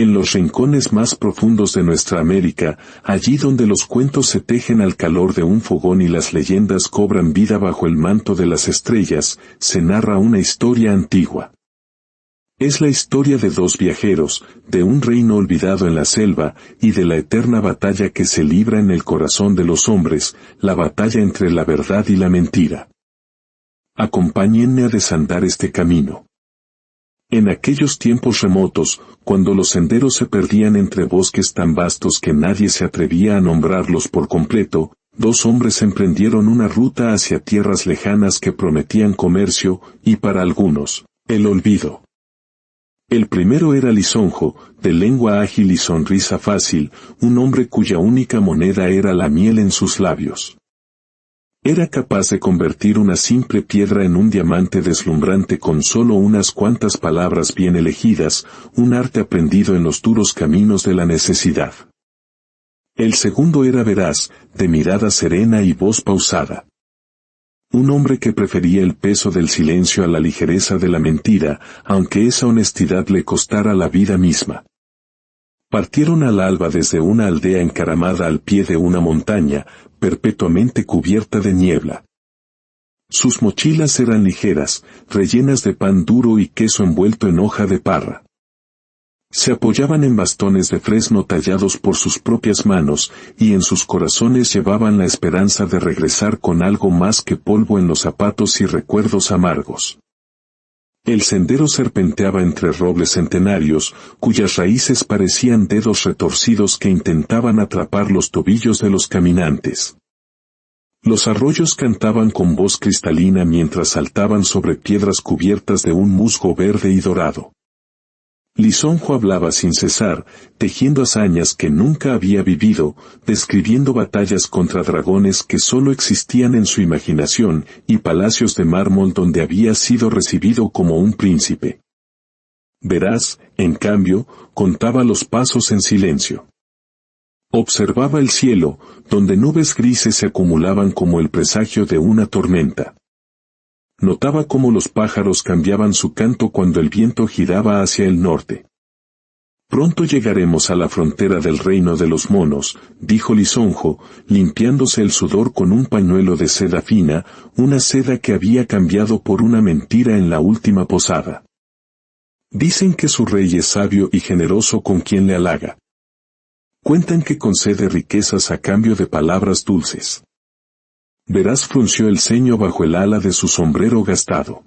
En los rincones más profundos de nuestra América, allí donde los cuentos se tejen al calor de un fogón y las leyendas cobran vida bajo el manto de las estrellas, se narra una historia antigua. Es la historia de dos viajeros, de un reino olvidado en la selva, y de la eterna batalla que se libra en el corazón de los hombres, la batalla entre la verdad y la mentira. Acompáñenme a desandar este camino. En aquellos tiempos remotos, cuando los senderos se perdían entre bosques tan vastos que nadie se atrevía a nombrarlos por completo, dos hombres emprendieron una ruta hacia tierras lejanas que prometían comercio, y para algunos, el olvido. El primero era Lisonjo, de lengua ágil y sonrisa fácil, un hombre cuya única moneda era la miel en sus labios. Era capaz de convertir una simple piedra en un diamante deslumbrante con solo unas cuantas palabras bien elegidas, un arte aprendido en los duros caminos de la necesidad. El segundo era Veraz, de mirada serena y voz pausada. Un hombre que prefería el peso del silencio a la ligereza de la mentira, aunque esa honestidad le costara la vida misma. Partieron al alba desde una aldea encaramada al pie de una montaña, perpetuamente cubierta de niebla. Sus mochilas eran ligeras, rellenas de pan duro y queso envuelto en hoja de parra. Se apoyaban en bastones de fresno tallados por sus propias manos, y en sus corazones llevaban la esperanza de regresar con algo más que polvo en los zapatos y recuerdos amargos. El sendero serpenteaba entre robles centenarios, cuyas raíces parecían dedos retorcidos que intentaban atrapar los tobillos de los caminantes. Los arroyos cantaban con voz cristalina mientras saltaban sobre piedras cubiertas de un musgo verde y dorado. Lisonjo hablaba sin cesar, tejiendo hazañas que nunca había vivido, describiendo batallas contra dragones que solo existían en su imaginación, y palacios de mármol donde había sido recibido como un príncipe. Veraz, en cambio, contaba los pasos en silencio. Observaba el cielo, donde nubes grises se acumulaban como el presagio de una tormenta. Notaba cómo los pájaros cambiaban su canto cuando el viento giraba hacia el norte. Pronto llegaremos a la frontera del reino de los monos, dijo Lisonjo, limpiándose el sudor con un pañuelo de seda fina, una seda que había cambiado por una mentira en la última posada. Dicen que su rey es sabio y generoso con quien le halaga. Cuentan que concede riquezas a cambio de palabras dulces. Veraz frunció el ceño bajo el ala de su sombrero gastado.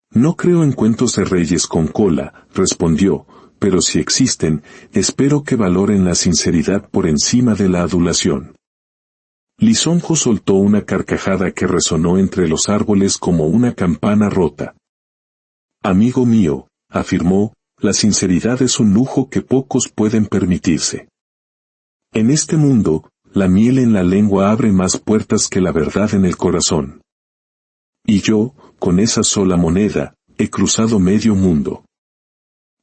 No creo en cuentos de reyes con cola, respondió, pero si existen, espero que valoren la sinceridad por encima de la adulación. Lisonjo soltó una carcajada que resonó entre los árboles como una campana rota. Amigo mío, afirmó, la sinceridad es un lujo que pocos pueden permitirse. En este mundo, la miel en la lengua abre más puertas que la verdad en el corazón. Y yo, con esa sola moneda, he cruzado medio mundo.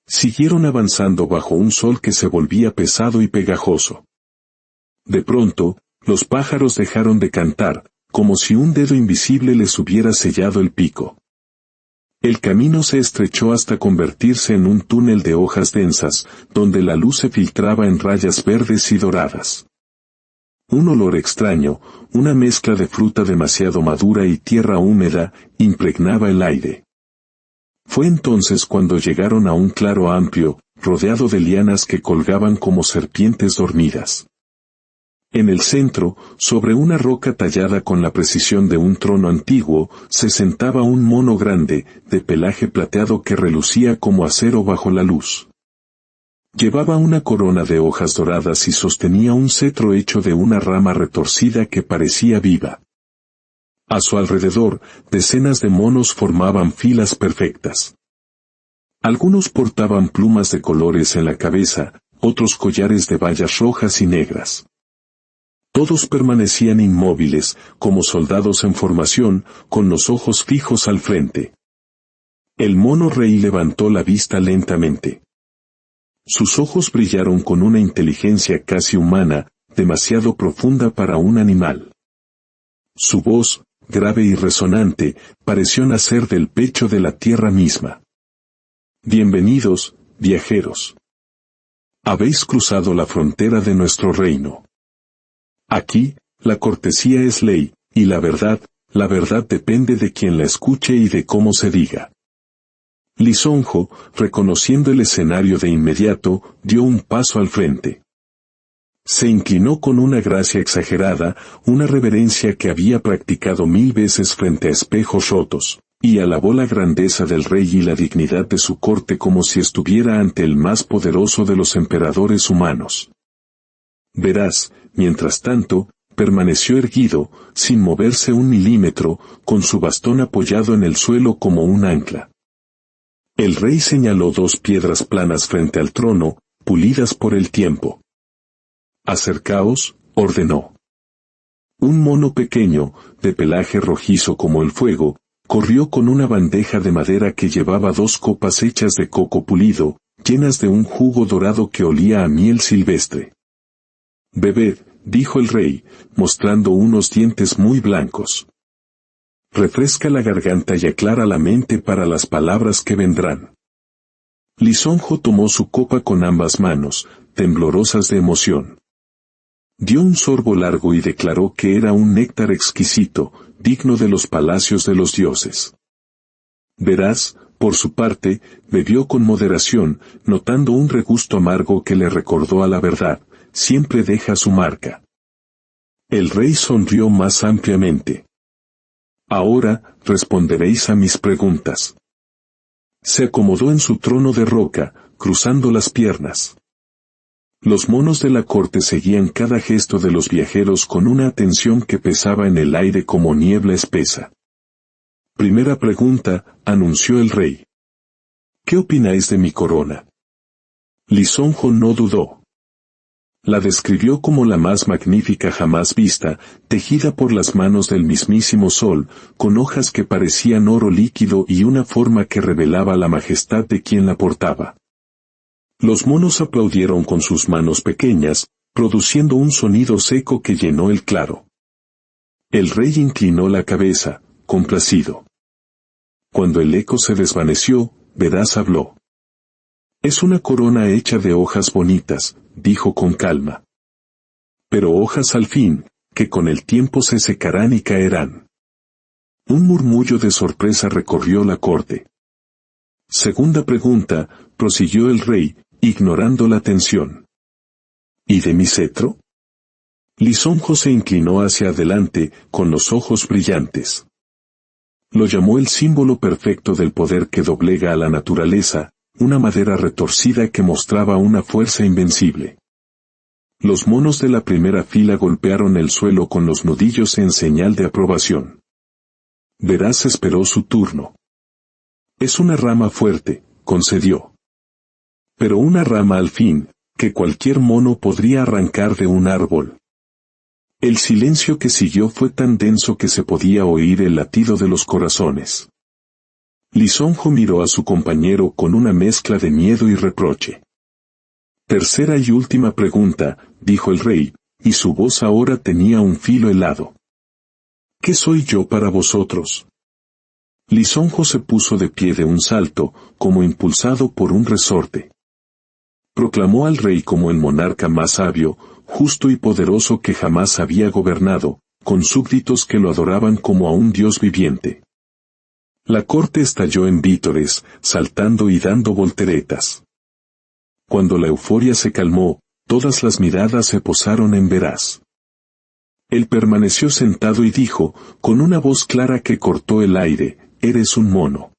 Siguieron avanzando bajo un sol que se volvía pesado y pegajoso. De pronto, los pájaros dejaron de cantar, como si un dedo invisible les hubiera sellado el pico. El camino se estrechó hasta convertirse en un túnel de hojas densas, donde la luz se filtraba en rayas verdes y doradas. Un olor extraño, una mezcla de fruta demasiado madura y tierra húmeda, impregnaba el aire. Fue entonces cuando llegaron a un claro amplio, rodeado de lianas que colgaban como serpientes dormidas. En el centro, sobre una roca tallada con la precisión de un trono antiguo, se sentaba un mono grande, de pelaje plateado que relucía como acero bajo la luz. Llevaba una corona de hojas doradas y sostenía un cetro hecho de una rama retorcida que parecía viva. A su alrededor, decenas de monos formaban filas perfectas. Algunos portaban plumas de colores en la cabeza, otros collares de bayas rojas y negras. Todos permanecían inmóviles, como soldados en formación, con los ojos fijos al frente. El mono rey levantó la vista lentamente. Sus ojos brillaron con una inteligencia casi humana, demasiado profunda para un animal. Su voz, grave y resonante, pareció nacer del pecho de la tierra misma. Bienvenidos, viajeros. Habéis cruzado la frontera de nuestro reino. Aquí, la cortesía es ley, y la verdad depende de quien la escuche y de cómo se diga. Lisonjo, reconociendo el escenario de inmediato, dio un paso al frente. Se inclinó con una gracia exagerada, una reverencia que había practicado 1000 veces frente a espejos rotos, y alabó la grandeza del rey y la dignidad de su corte como si estuviera ante el más poderoso de los emperadores humanos. Verás, mientras tanto, permaneció erguido, sin moverse un milímetro, con su bastón apoyado en el suelo como un ancla. El rey señaló 2 piedras planas frente al trono, pulidas por el tiempo. Acercaos, ordenó. Un mono pequeño, de pelaje rojizo como el fuego, corrió con una bandeja de madera que llevaba 2 copas hechas de coco pulido, llenas de un jugo dorado que olía a miel silvestre. Bebed, dijo el rey, mostrando unos dientes muy blancos. Refresca la garganta y aclara la mente para las palabras que vendrán. Lisonjo tomó su copa con ambas manos, temblorosas de emoción. Dio un sorbo largo y declaró que era un néctar exquisito, digno de los palacios de los dioses. Verás, por su parte, bebió con moderación, notando un regusto amargo que le recordó a la verdad, siempre deja su marca. El rey sonrió más ampliamente. Ahora, responderéis a mis preguntas. Se acomodó en su trono de roca, cruzando las piernas. Los monos de la corte seguían cada gesto de los viajeros con una atención que pesaba en el aire como niebla espesa. Primera pregunta, anunció el rey. ¿Qué opináis de mi corona? Lisonjo no dudó. La describió como la más magnífica jamás vista, tejida por las manos del mismísimo sol, con hojas que parecían oro líquido y una forma que revelaba la majestad de quien la portaba. Los monos aplaudieron con sus manos pequeñas, produciendo un sonido seco que llenó el claro. El rey inclinó la cabeza, complacido. Cuando el eco se desvaneció, Verás habló. Es una corona hecha de hojas bonitas, dijo con calma. Pero hojas al fin, que con el tiempo se secarán y caerán. Un murmullo de sorpresa recorrió la corte. Segunda pregunta, prosiguió el rey, ignorando la tensión. ¿Y de mi cetro? Lisonjo se inclinó hacia adelante, con los ojos brillantes. Lo llamó el símbolo perfecto del poder que doblega a la naturaleza, una madera retorcida que mostraba una fuerza invencible. Los monos de la primera fila golpearon el suelo con los nudillos en señal de aprobación. Verás esperó su turno. Es una rama fuerte, concedió. Pero una rama al fin, que cualquier mono podría arrancar de un árbol. El silencio que siguió fue tan denso que se podía oír el latido de los corazones. Lisonjo miró a su compañero con una mezcla de miedo y reproche. Tercera y última pregunta, dijo el rey, y su voz ahora tenía un filo helado. ¿Qué soy yo para vosotros? Lisonjo se puso de pie de un salto, como impulsado por un resorte. Proclamó al rey como el monarca más sabio, justo y poderoso que jamás había gobernado, con súbditos que lo adoraban como a un dios viviente. La corte estalló en vítores, saltando y dando volteretas. Cuando la euforia se calmó, todas las miradas se posaron en Verás. Él permaneció sentado y dijo, con una voz clara que cortó el aire, eres un mono.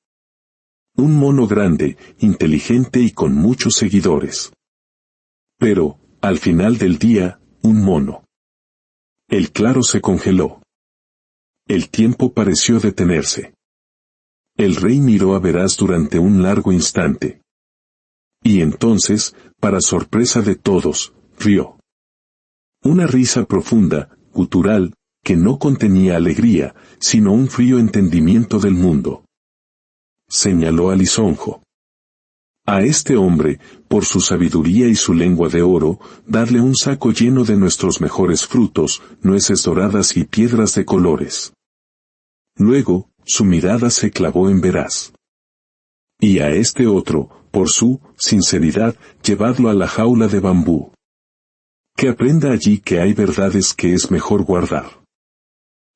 Un mono grande, inteligente y con muchos seguidores. Pero, al final del día, un mono. El claro se congeló. El tiempo pareció detenerse. El rey miró a Verás durante un largo instante. Y entonces, para sorpresa de todos, rió. Una risa profunda, gutural, que no contenía alegría, sino un frío entendimiento del mundo. Señaló a Lisonjo. A este hombre, por su sabiduría y su lengua de oro, darle un saco lleno de nuestros mejores frutos, nueces doradas y piedras de colores. Luego, su mirada se clavó en Verás. Y a este otro, por su sinceridad, llevadlo a la jaula de bambú. Que aprenda allí que hay verdades que es mejor guardar.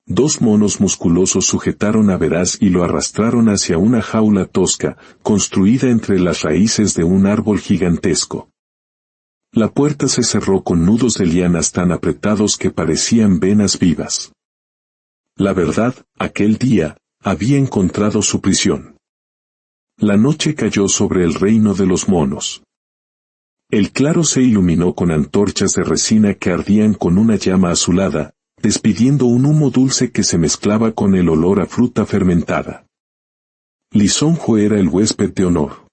2 monos musculosos sujetaron a Veraz y lo arrastraron hacia una jaula tosca, construida entre las raíces de un árbol gigantesco. La puerta se cerró con nudos de lianas tan apretados que parecían venas vivas. La verdad, aquel día, había encontrado su prisión. La noche cayó sobre el reino de los monos. El claro se iluminó con antorchas de resina que ardían con una llama azulada, despidiendo un humo dulce que se mezclaba con el olor a fruta fermentada. Lisonjo era el huésped de honor.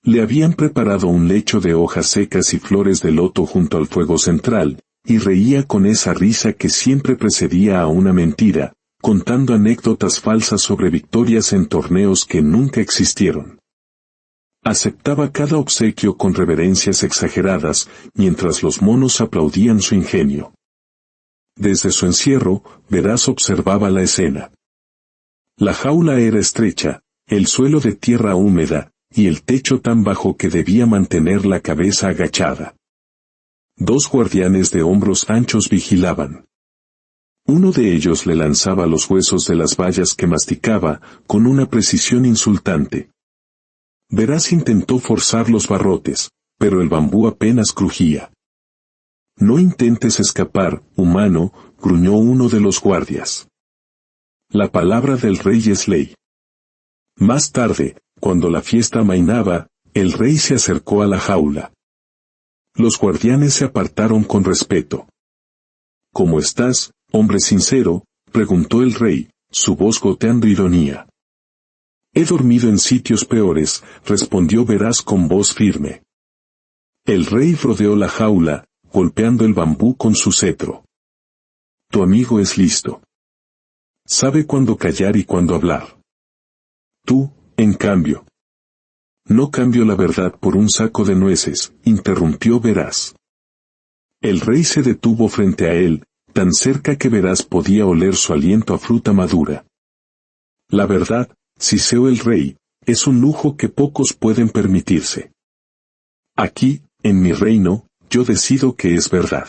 Le habían preparado un lecho de hojas secas y flores de loto junto al fuego central, y reía con esa risa que siempre precedía a una mentira, contando anécdotas falsas sobre victorias en torneos que nunca existieron. Aceptaba cada obsequio con reverencias exageradas, mientras los monos aplaudían su ingenio. Desde su encierro, Veraz observaba la escena. La jaula era estrecha, el suelo de tierra húmeda, y el techo tan bajo que debía mantener la cabeza agachada. 2 guardianes de hombros anchos vigilaban. Uno de ellos le lanzaba los huesos de las bayas que masticaba, con una precisión insultante. Veraz intentó forzar los barrotes, pero el bambú apenas crujía. «No intentes escapar, humano», gruñó uno de los guardias. La palabra del rey es ley. Más tarde, cuando la fiesta amainaba, el rey se acercó a la jaula. Los guardianes se apartaron con respeto. «¿Cómo estás, hombre sincero?», preguntó el rey, su voz goteando ironía. «He dormido en sitios peores», respondió Veraz con voz firme. El rey rodeó la jaula, golpeando el bambú con su cetro. «Tu amigo es listo. Sabe cuándo callar y cuándo hablar. Tú, en cambio». «No cambio la verdad por un saco de nueces», interrumpió Veraz. El rey se detuvo frente a él, tan cerca que Veraz podía oler su aliento a fruta madura. «La verdad, siseó el rey, es un lujo que pocos pueden permitirse. Aquí, en mi reino, yo decido que es verdad».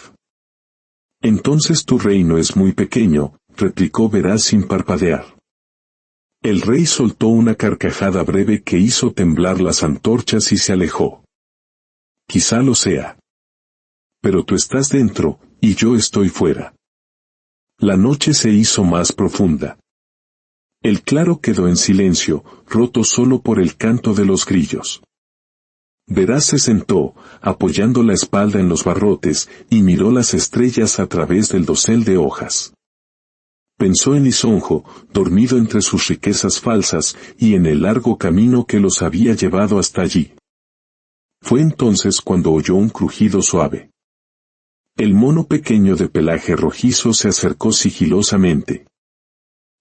«Entonces tu reino es muy pequeño», replicó Veraz sin parpadear. El rey soltó una carcajada breve que hizo temblar las antorchas y se alejó. «Quizá lo sea. Pero tú estás dentro, y yo estoy fuera». La noche se hizo más profunda. El claro quedó en silencio, roto solo por el canto de los grillos. Veraz se sentó, apoyando la espalda en los barrotes, y miró las estrellas a través del dosel de hojas. Pensó en Lisonjo, dormido entre sus riquezas falsas, y en el largo camino que los había llevado hasta allí. Fue entonces cuando oyó un crujido suave. El mono pequeño de pelaje rojizo se acercó sigilosamente.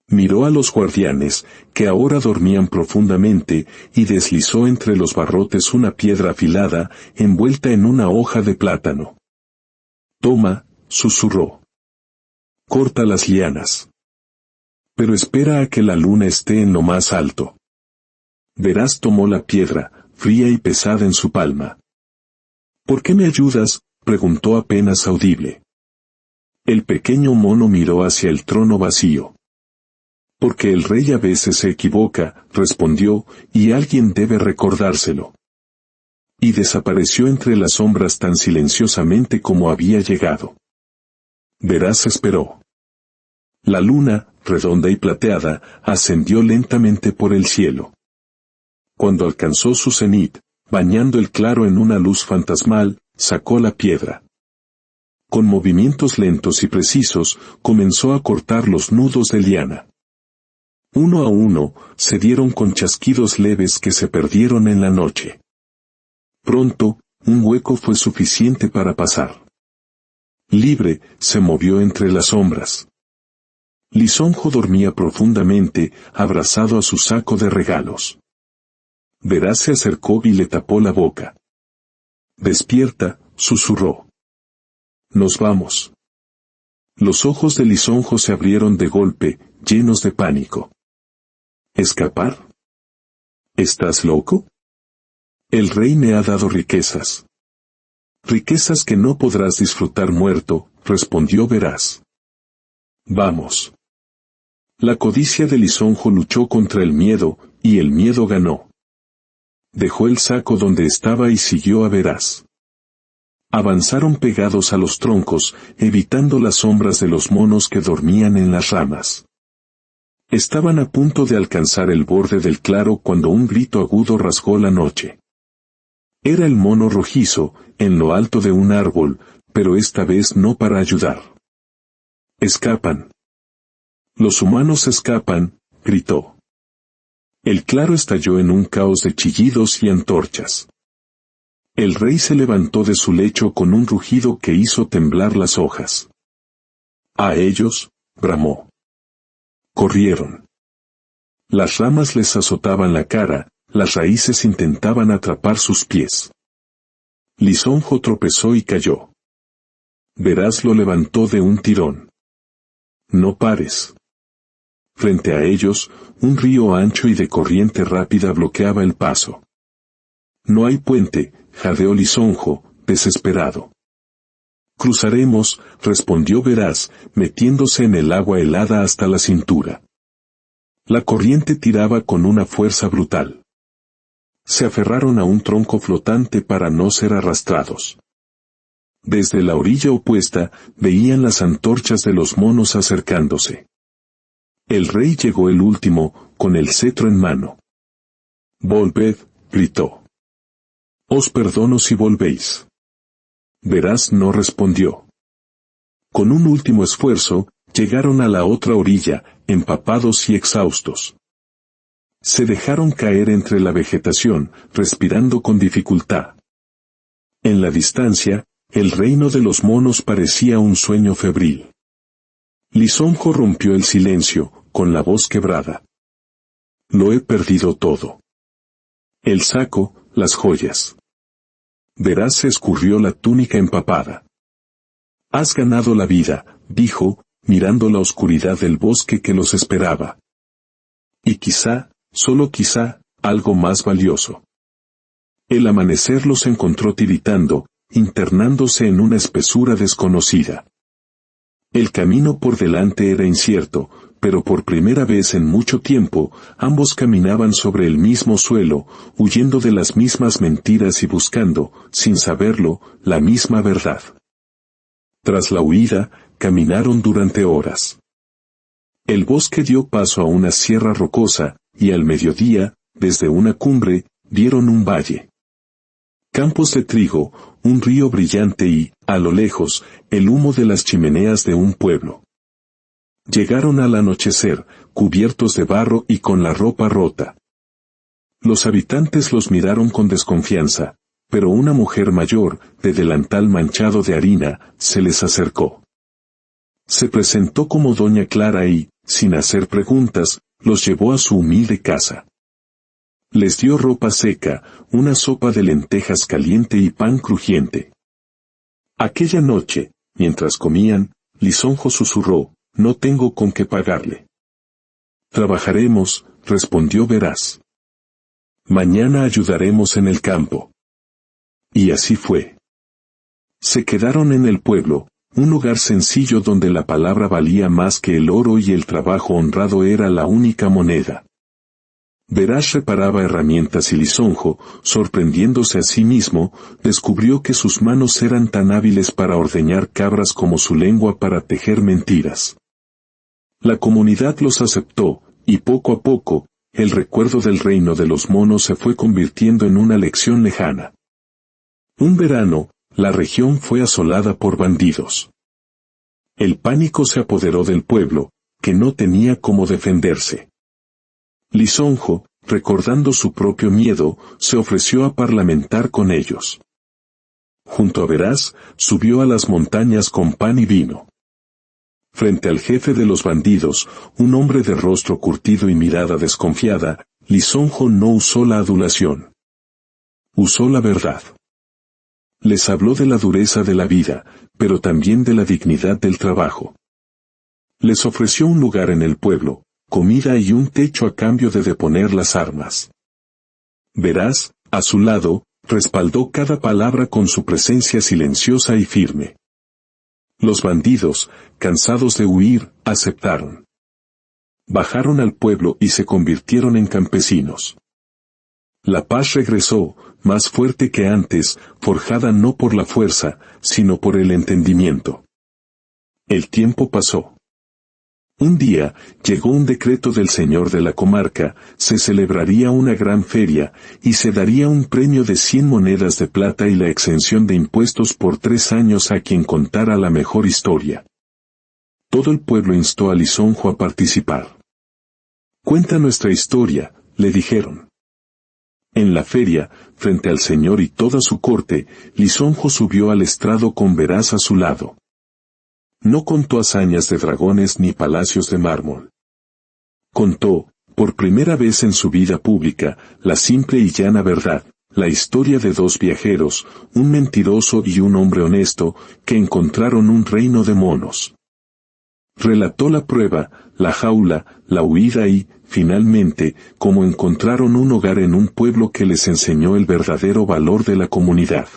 Miró a los guardianes, que ahora dormían profundamente, y deslizó entre los barrotes una piedra afilada, envuelta en una hoja de plátano. «Toma», susurró. «Corta las lianas. Pero espera a que la luna esté en lo más alto». Veraz tomó la piedra, fría y pesada en su palma. «¿Por qué me ayudas?», preguntó apenas audible. El pequeño mono miró hacia el trono vacío. «Porque el rey a veces se equivoca», respondió, «y alguien debe recordárselo». Y desapareció entre las sombras tan silenciosamente como había llegado. Veraz esperó. La luna, redonda y plateada, ascendió lentamente por el cielo. Cuando alcanzó su cenit, bañando el claro en una luz fantasmal, sacó la piedra. Con movimientos lentos y precisos, comenzó a cortar los nudos de liana. Uno a uno, se dieron con chasquidos leves que se perdieron en la noche. Pronto, un hueco fue suficiente para pasar. Libre, se movió entre las sombras. Lisonjo dormía profundamente, abrazado a su saco de regalos. Veraz se acercó y le tapó la boca. «Despierta», susurró. «Nos vamos». Los ojos de Lisonjo se abrieron de golpe, llenos de pánico. «¿Escapar? ¿Estás loco?». El rey me ha dado riquezas. Riquezas que no podrás disfrutar muerto, respondió Veraz. Vamos. La codicia de Lisonjo luchó contra el miedo, y el miedo ganó. Dejó el saco donde estaba y siguió a Veraz. Avanzaron pegados a los troncos, evitando las sombras de los monos que dormían en las ramas. Estaban a punto de alcanzar el borde del claro cuando un grito agudo rasgó la noche. Era el mono rojizo, en lo alto de un árbol, pero esta vez no para ayudar. ¡Escapan! Los humanos escapan, gritó. El claro estalló en un caos de chillidos y antorchas. El rey se levantó de su lecho con un rugido que hizo temblar las hojas. A ellos, bramó. Corrieron. Las ramas les azotaban la cara, las raíces intentaban atrapar sus pies. Lisonjo tropezó y cayó. Veraz lo levantó de un tirón. No pares. Frente a ellos, un río ancho y de corriente rápida bloqueaba el paso. No hay puente, jadeó Lisonjo, desesperado. Cruzaremos, respondió Veraz, metiéndose en el agua helada hasta la cintura. La corriente tiraba con una fuerza brutal. Se aferraron a un tronco flotante para no ser arrastrados. Desde la orilla opuesta, veían las antorchas de los monos acercándose. El rey llegó el último, con el cetro en mano. Volved, gritó. Os perdono si volvéis. Veraz no respondió. Con un último esfuerzo, llegaron a la otra orilla, empapados y exhaustos. Se dejaron caer entre la vegetación, respirando con dificultad. En la distancia, el reino de los monos parecía un sueño febril. Lisonjo rompió el silencio, con la voz quebrada. Lo he perdido todo. El saco, las joyas. Veraz se escurrió la túnica empapada. Has ganado la vida, dijo, mirando la oscuridad del bosque que los esperaba. Y quizá, solo quizá, algo más valioso. El amanecer los encontró tiritando, internándose en una espesura desconocida. El camino por delante era incierto, pero por primera vez en mucho tiempo, ambos caminaban sobre el mismo suelo, huyendo de las mismas mentiras y buscando, sin saberlo, la misma verdad. Tras la huida, caminaron durante horas. El bosque dio paso a una sierra rocosa, y al mediodía, desde una cumbre, vieron un valle. Campos de trigo, un río brillante y, a lo lejos, el humo de las chimeneas de un pueblo. Llegaron al anochecer, cubiertos de barro y con la ropa rota. Los habitantes los miraron con desconfianza, pero una mujer mayor, de delantal manchado de harina, se les acercó. Se presentó como doña Clara y, sin hacer preguntas, los llevó a su humilde casa. Les dio ropa seca, una sopa de lentejas caliente y pan crujiente. Aquella noche, mientras comían, Lisonjo susurró, no tengo con qué pagarle. Trabajaremos, respondió Veraz. Mañana ayudaremos en el campo. Y así fue. Se quedaron en el pueblo, un lugar sencillo donde la palabra valía más que el oro y el trabajo honrado era la única moneda. Veraz reparaba herramientas y Lisonjo, sorprendiéndose a sí mismo, descubrió que sus manos eran tan hábiles para ordeñar cabras como su lengua para tejer mentiras. La comunidad los aceptó, y poco a poco, el recuerdo del reino de los monos se fue convirtiendo en una lección lejana. Un verano, la región fue asolada por bandidos. El pánico se apoderó del pueblo, que no tenía cómo defenderse. Lisonjo, recordando su propio miedo, se ofreció a parlamentar con ellos. Junto a Veraz, subió a las montañas con pan y vino. Frente al jefe de los bandidos, un hombre de rostro curtido y mirada desconfiada, Lisonjo no usó la adulación. Usó la verdad. Les habló de la dureza de la vida, pero también de la dignidad del trabajo. Les ofreció un lugar en el pueblo, comida y un techo a cambio de deponer las armas. Veraz, A su lado, respaldó cada palabra con su presencia silenciosa y firme. Los bandidos, cansados de huir, aceptaron. Bajaron al pueblo y se convirtieron en campesinos. La paz regresó, más fuerte que antes, forjada no por la fuerza, sino por el entendimiento. El tiempo pasó. Un día, llegó un decreto del señor de la comarca, se celebraría una gran feria, y se daría un premio de 100 monedas de plata y la exención de impuestos por 3 años a quien contara la mejor historia. Todo el pueblo instó a Lisonjo a participar. «Cuenta nuestra historia», le dijeron. En la feria, frente al señor y toda su corte, Lisonjo subió al estrado con Veraz a su lado. No contó hazañas de dragones ni palacios de mármol. Contó, por primera vez en su vida pública, la simple y llana verdad, la historia de 2 viajeros, un mentiroso y un hombre honesto, que encontraron un reino de monos. Relató la prueba, la jaula, la huida y, finalmente, cómo encontraron un hogar en un pueblo que les enseñó el verdadero valor de la comunidad.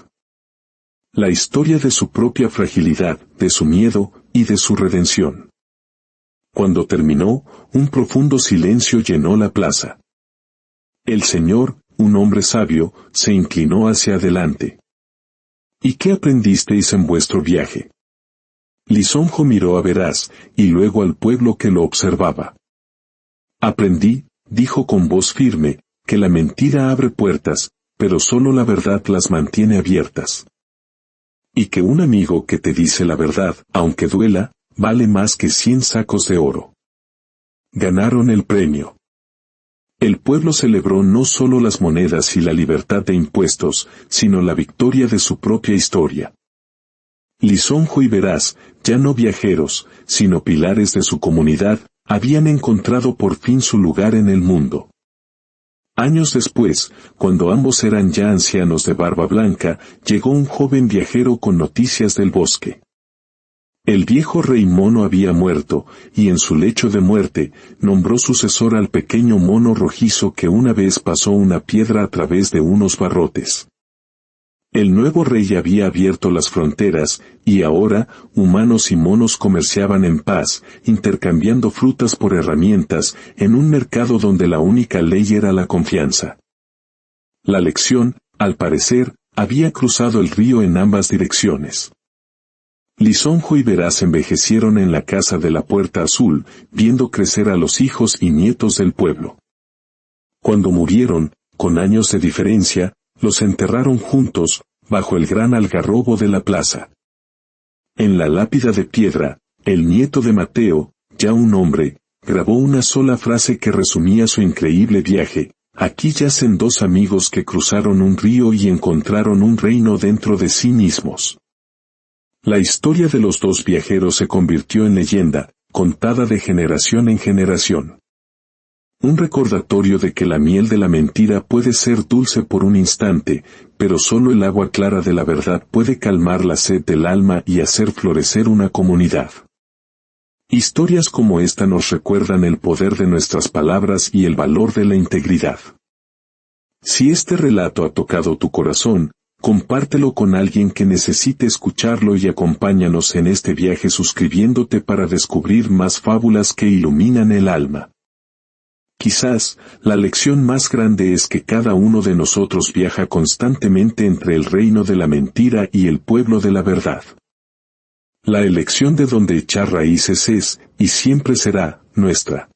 La historia de su propia fragilidad, de su miedo, y de su redención. Cuando terminó, un profundo silencio llenó la plaza. El señor, un hombre sabio, se inclinó hacia adelante. ¿Y qué aprendisteis en vuestro viaje? Lisonjo miró a Veraz, y luego al pueblo que lo observaba. Aprendí, dijo con voz firme, que la mentira abre puertas, pero solo la verdad las mantiene abiertas. Y que un amigo que te dice la verdad, aunque duela, vale más que 100 sacos de oro. Ganaron el premio. El pueblo celebró no solo las monedas y la libertad de impuestos, sino la victoria de su propia historia. Lisonjo y Veraz, ya no viajeros, sino pilares de su comunidad, habían encontrado por fin su lugar en el mundo. Años después, cuando ambos eran ya ancianos de barba blanca, llegó un joven viajero con noticias del bosque. El viejo rey mono había muerto, y en su lecho de muerte, nombró sucesor al pequeño mono rojizo que una vez pasó una piedra a través de unos barrotes. El nuevo rey había abierto las fronteras, y ahora, humanos y monos comerciaban en paz, intercambiando frutas por herramientas, en un mercado donde la única ley era la confianza. La lección, al parecer, había cruzado el río en ambas direcciones. Lisonjo y Veraz envejecieron en la casa de la Puerta Azul, viendo crecer a los hijos y nietos del pueblo. Cuando murieron, con años de diferencia, los enterraron juntos, bajo el gran algarrobo de la plaza. En la lápida de piedra, el nieto de Mateo, ya un hombre, grabó una sola frase que resumía su increíble viaje: aquí yacen 2 amigos que cruzaron un río y encontraron un reino dentro de sí mismos. La historia de los 2 viajeros se convirtió en leyenda, contada de generación en generación. Un recordatorio de que la miel de la mentira puede ser dulce por un instante, pero solo el agua clara de la verdad puede calmar la sed del alma y hacer florecer una comunidad. Historias como esta nos recuerdan el poder de nuestras palabras y el valor de la integridad. Si este relato ha tocado tu corazón, compártelo con alguien que necesite escucharlo y acompáñanos en este viaje suscribiéndote para descubrir más fábulas que iluminan el alma. Quizás, la lección más grande es que cada uno de nosotros viaja constantemente entre el reino de la mentira y el pueblo de la verdad. La elección de dónde echar raíces es, y siempre será, nuestra.